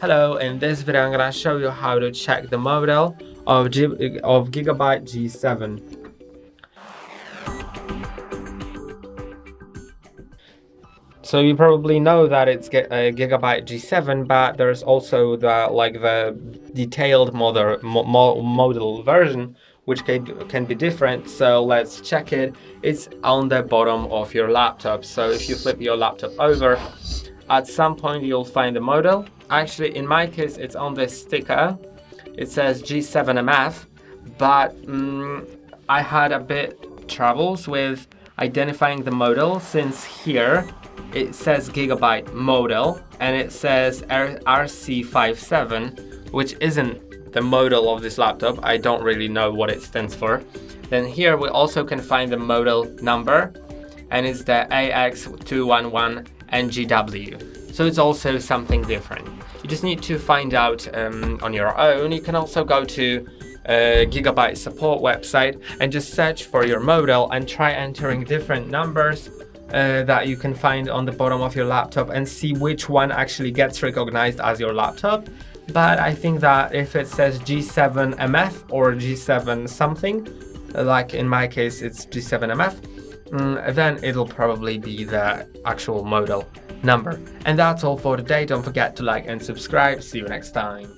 Hello, in this video I'm gonna show you how to check the model of GIGABYTE G7. So you probably know that it's GIGABYTE G7, but there's also the detailed model version, which can be different. So let's check it. It's on the bottom of your laptop. So if you flip your laptop over, at some point you'll find the model. Actually, in my case, it's on this sticker. It says G7MF, but I had a bit troubles with identifying the model, since here it says Gigabyte model and it says RC57, which isn't the model of this laptop. I don't really know what it stands for. Then here we also can find the model number, and it's the AX211NGW. So it's also something different. You just need to find out on your own. You can also go to Gigabyte support website and just search for your model and try entering different numbers that you can find on the bottom of your laptop and see which one actually gets recognized as your laptop. But I think that if it says G7MF or G7 something, like in my case it's G7MF, then it'll probably be the actual model number. And that's all for today. Don't forget to like and subscribe. See you next time.